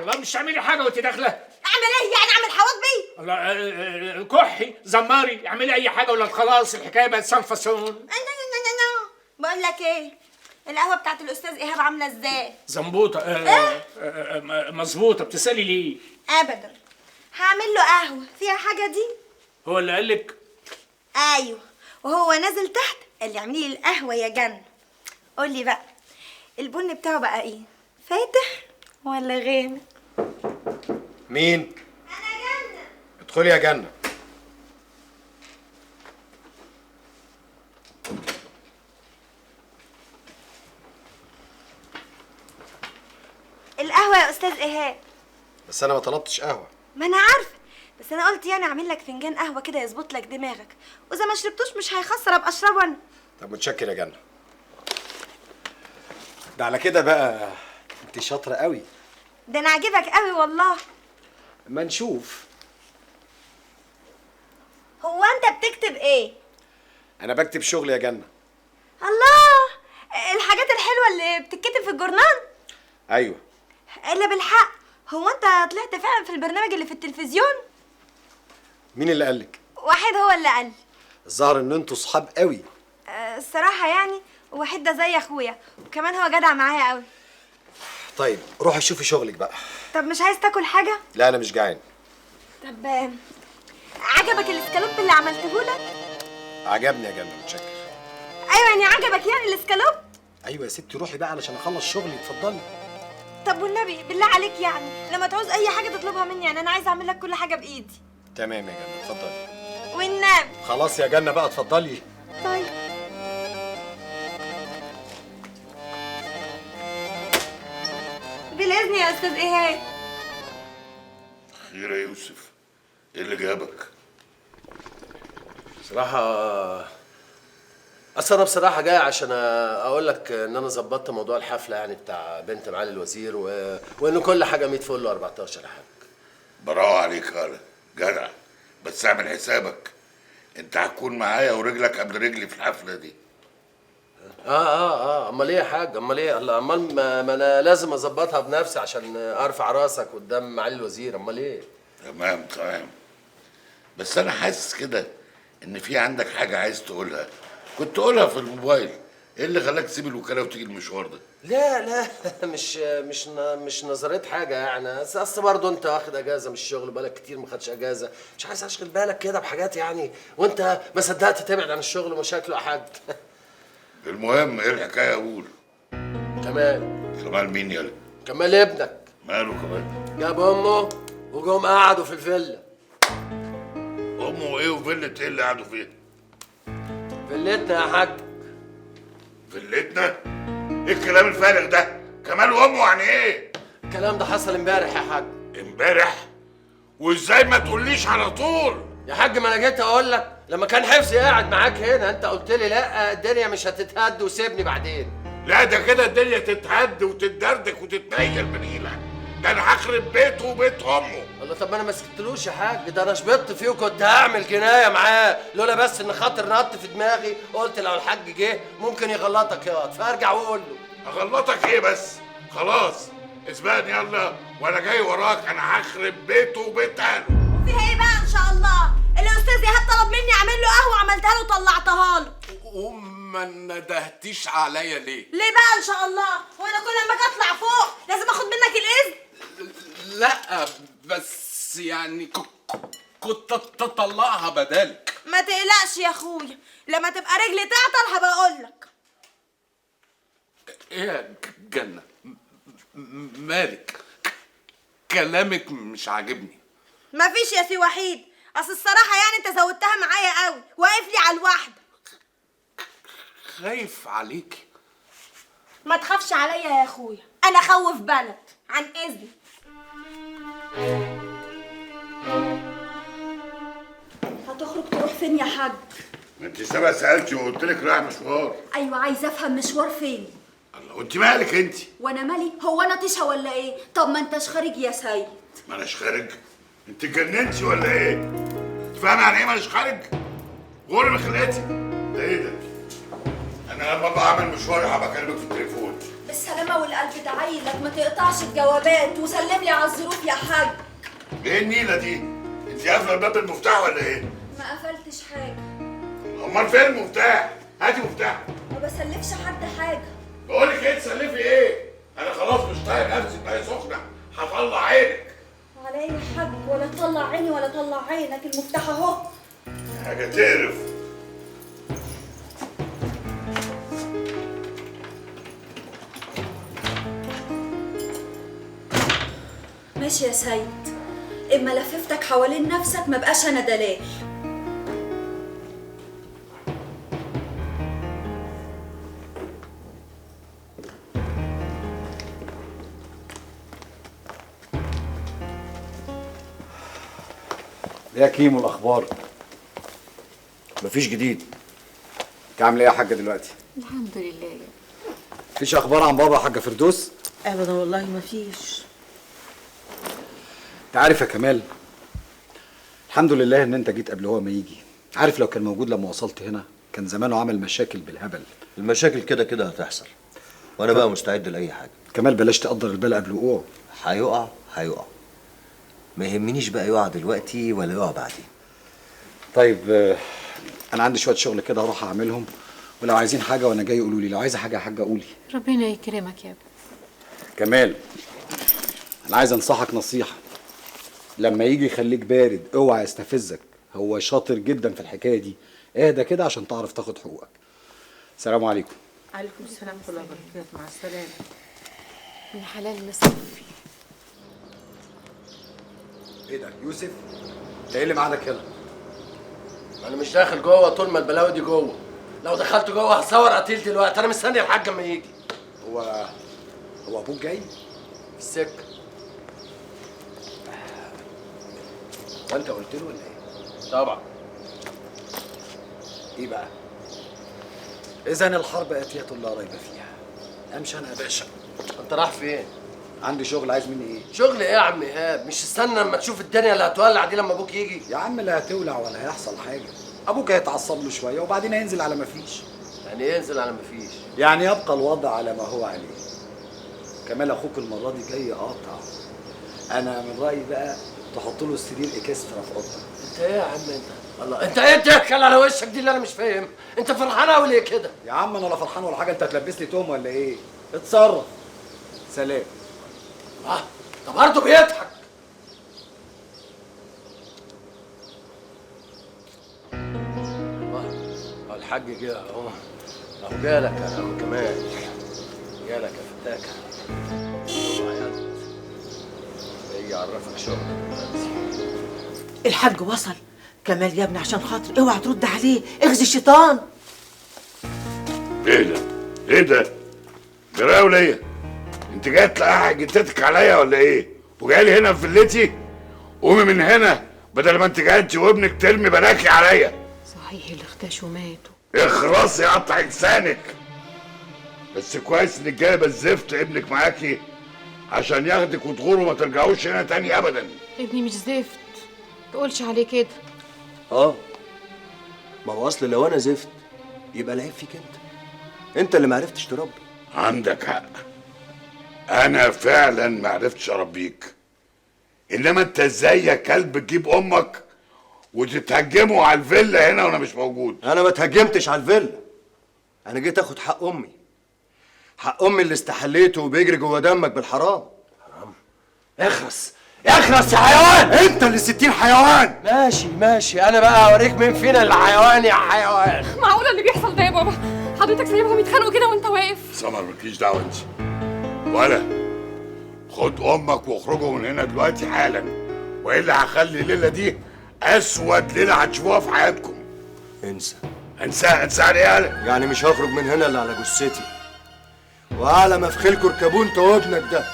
الله مش تعملي حاجه وانت داخله. اعمل ايه يعني؟ اعمل حواجبي؟ الله كحي زماري اعملي اي حاجه ولا خلاص الحكايه بقت سنفسون. بقول لك ايه، القهوه بتاعت الاستاذ ايهاب عامله ازاي؟ زنبوطه. مظبوطه. بتسالي ليه؟ ابدا، هعمل له قهوه فيها حاجه دي. هو اللي قال لك؟ ايوه، وهو نازل تحت قال لي اعملي لي القهوه يا جنة. قول لي بقى البن بتاعه بقى ايه، فاتح ولا غامق؟ مين؟ انا جنة. ادخلي يا جنة. القهوه يا استاذ ايهاب. بس انا ما طلبتش قهوة. ما انا عارفه، بس انا قلت يعني اعمل لك فنجان قهوه كده يظبط لك دماغك، واذا ما شربتوش مش هيخسر ابقى اشربه انا. طب متشكر يا جنة. ده على كده بقى انت شاطرة قوي. ده انا عاجبك قوي والله. ما نشوف. هو انت بتكتب ايه؟ انا بكتب شغل يا جنة. الله، الحاجات الحلوه اللي بتتكتب في الجورنال. ايوه. الا بالحق، هو انت طلعت فعلا في البرنامج اللي في التلفزيون؟ مين اللي قالك؟ واحد هو اللي قال. الظاهر ان انتوا صحاب قوي. الصراحه يعني واحد ده زي اخويا، وكمان هو جدع معايا قوي. طيب روحي شوفي شغلك بقى. طب مش عايز تاكل حاجه؟ لا انا مش جعان. طب عجبك الاسكالوب اللي عملته لك؟ عجبني يا جنة متشكر. ايوه يعني عجبك يعني الاسكالوب؟ ايوه يا ستي روحي بقى علشان اخلص شغلي. اتفضلي. طب والنبي بالله عليك يعني لما تعوز اي حاجه تطلبها مني، يعني انا عايزه اعمل لك كل حاجه بايدي. تمام يا جنة اتفضلي. والنبي. خلاص يا جنة بقى اتفضلي. طيب. بالاذن يا استاذ ايهاب. خير يا يوسف، ايه اللي جابك؟ بصراحة أنا بصراحة جاي عشان أقول لك إن أنا ظبطت موضوع الحفلة يعني بتاع بنت معالي الوزير وإن كل حاجة 100 فل و14 يا حاج. براو عليك يا جدع، بس اعمل حسابك انت هتكون معايا ورجلك قبل رجلي في الحفلة دي. أمال إيه يا حاج؟ أمال إيه؟ أمال ما أنا لازم أظبطها بنفسي عشان أرفع راسك قدام معالي الوزير. أمال إيه؟ تمام بس انا حاسس كده ان في عندك حاجة عايز تقولها، كنت تقولها في الموبايل. ايه اللي خلاك تسيب الوكالة وتيجي المشوار ده؟ لا مش نظرية حاجة يعني، أصل برضه أنت واخد أجازة من الشغل بقالك كتير ما خدش أجازة، مش عايز أشغل بالك كده بحاجات يعني، وأنت ما صدقت تبعد عن الشغل ومشاكله يا حاج. المهم ايه الحكاية؟ اقول. كمال مين يالا؟ كمال ابنك. ماله كمال؟ جاب أمه وجم قعدوا في الفيلا. امه ايه وفيلة ايه اللي قعدوا فيها؟ فيلتنا يا حاج. فيلتنا؟ ايه الكلام الفارغ ده؟ كمال وامه يعني ايه؟ الكلام ده حصل امبارح يا حاج. امبارح؟ وازاي ما تقوليش على طول؟ يا حاج ما انا جيت اقول لك لما كان حفصي قاعد معاك هنا، انت قلت لي لا الدنيا مش هتتهد وسيبني بعدين. لا ده كده الدنيا تتهد وتتدردك وتتنيل بنيلة، ده انا هخرب بيته وبيت امه. الله، طب ما انا ما سكتلوش يا حاج، ده انا شبطت فيه وكنت هعمل جنايه معاه، لولا بس ان خاطر نط في دماغي قلت لو الحاج جه ممكن يغلطك ياض، فارجع واقول له. اغلطك ايه بس؟ خلاص اسبقني يلا وانا جاي وراك، انا هخرب بيته وبيت اهله. فيها ايه بقى ان شاء الله؟ الاستاذ ايهاب طلب مني اعمل له قهوه، عملتها له وطلعتها له. وما ندهتيش عليا ليه؟ ليه بقى ان شاء الله؟ وانا كل لما اجي اطلع فوق لازم اخد منك الاذن؟ لا بس يعني كنت تطلعها بدالك. ما تقلقش يا اخويا، لما تبقى رجلي تعطل هبقى اقول لك. ايه يا جنة؟ مالك؟ كلامك مش عاجبني. مفيش يا سي وحيد، اصل الصراحه يعني انت زودتها معايا قوي، واقف لي على الواحده. خايف عليكي. ما تخافش عليا يا اخويا، انا اخوف بلد. عن اذنك. هتخرج تروح فين يا حاج؟ ما انت سبق سالتي وقلت لك رايح مشوار. ايوه عايزه افهم مشوار فين. الله وانت مالك انت؟ وانا مالي؟ هو انا تشهى ولا ايه؟ طب ما انتش خارج يا سيد. ما اناش خارج؟ انت اتجننتي ولا ايه؟ انت فاهمه يعني ايه ما اناش خارج؟ غوري من خلقتي. ده ايه ده؟ انا لما ابقى اعمل مشواري هبقى اكلمك في التليفون. بالسلامه والالف وقفت عيلك ما تقطعش الجوابات وسلم لي على الظروف يا حاج. ايه النيله دي؟ انت قافله الباب بالمفتاح ولا ايه؟ ما قفلتش حاجه. امال فين المفتاح؟ هاتي مفتاح. ما بسلفش حد حاجه. بقول لك ايه تسلفي ايه؟ انا خلاص مش طايق نفسي، دماغي سخنه، هطلع عينك. على ايه يا حاج؟ ولا تطلع عيني ولا تطلع عينك، المفتاح اهو. حاجه تقرف. ماشي يا سيد، اما لففتك حوالين نفسك ما بقاش انا دلال. يا كيمو الاخبار؟ مفيش جديد. انت عامله ايه يا حاجه دلوقتي؟ الحمد لله. مفيش اخبار عن بابا يا حاجه فردوس؟ ابدا والله ما فيش. انت عارف يا كمال، الحمد لله ان انت جيت قبل هو ما يجي. عارف لو كان موجود لما وصلت هنا كان زمانه عمل مشاكل بالهبل. المشاكل كده كده هتحصل، وانا بقى مستعد لاي حاجه. كمال بلاش تقدر البال قبل وقوعه. هيقع. ما يهمنيش بقى يقع دلوقتي ولا يقع بعدين. طيب انا عندي شويه شغل كده هروح اعملهم، ولو عايزين حاجه وانا جاي قولوا لي، لو عايزه حاجه يا حاجه قولي. ربنا يكرمك يا ابني. كمال انا عايز انصحك نصيحه، لما يجي يخليك بارد اوعى يستفزك، هو شاطر جدا في الحكايه دي، اهدى كده عشان تعرف تاخد حقوقك. السلام عليكم. عليكم السلام ورحمه الله وبركاته. مع السلامه. من حلال مصفي. ايه ده يوسف؟ انت ايه اللي معادك هنا؟ انا مش داخل جوه طول ما البلاوي دي جوه. لو دخلت جوه هصور قتيل دلوقتي. انا مستني الحاج اما يجي. هو ابوك جاي؟ في السكه. وانت قلت له ولا ايه؟ طبعا. ايه بقى؟ اذا الحرب اتيه لا ريب فيها. امشي انا يا باشا. انت رايح فين؟ عندي شغل. عايز مني ايه؟ شغل ايه يا عم ايهاب؟ مش استنى لما تشوف الدنيا اللي هتولع دي لما ابوك يجي؟ يا عم لا هتولع ولا هيحصل حاجه، ابوك هيتعصب له شويه وبعدين هينزل على ما فيش. يعني ايه ينزل على ما فيش؟ يعني يبقى الوضع على ما هو عليه. كمال اخوك المره دي جاي قاطع. انا من رايي بقى تحط له السرير اكسترا في اوضتك. انت ايه يا عم انت؟ الله، انت ايه الضحكه على وشك دي اللي انا مش فاهم؟ انت فرحان قوي ليه كده؟ يا عم انا لا فرحان ولا حاجه، انت هتلبسني توم ولا ايه؟ اتصرف. سلام. ده برضه بيضحك. الله، الحاج جه اهو. اهو جالك يا عم كمال. جالك يا فتاكه. اوعى يا ولد. يجي يعرفك شغل دلوقتي. الحاج وصل. كمال يا ابني عشان خاطر اوعى ترد عليه، اخزي الشيطان. ايه ده؟ ايه ده؟ جرايه وليا؟ انت جاي تلاقي جدتك عليا ولا ايه؟ وجاي لي هنا في فيلتي؟ قومي من هنا بدل ما انت جاي انت وابنك ترمي بلاكي عليا. صحيح اللي اختشوا ماتوا. اخرسي قطع لسانك. بس كويس انك جايبه الزفت ابنك معاكي عشان ياخدك وتغور وما ترجعوش هنا تاني ابدا. ابني مش زفت، تقولش عليه كده. ما هو اصل لو انا زفت يبقى العيب فيك انت اللي معرفتش تربي. عندك حق، انا فعلا ما عرفتش اربيك. انما انت ازاي يا كلب تجيب امك وتتهجموا على الفيلا هنا وانا مش موجود؟ انا ما اتهجمتش على الفيلا، انا جيت اخد حق امي. حق امي اللي استحليته وبيجري جوه دمك بالحرام. حرام؟ اخرس اخرس يا حيوان. انت اللي 60 حيوان. ماشي انا بقى اوريك مين فينا اللي حيوان يا حيوان. معقوله اللي بيحصل ده يا بابا؟ حضرتك سايبهم يتخانقوا كده وانت واقف؟ سمر مالكيش دعوه انت ولا. خد امك واخرجوا من هنا دلوقتي حالا، والا هخلي الليله دي اسود ليله هتشوفوها في حياتكم. انسى عليها. يعني مش هخرج من هنا الا على جثتي، وعلى ما في خيلكوا اركبوا انت وابنك ده.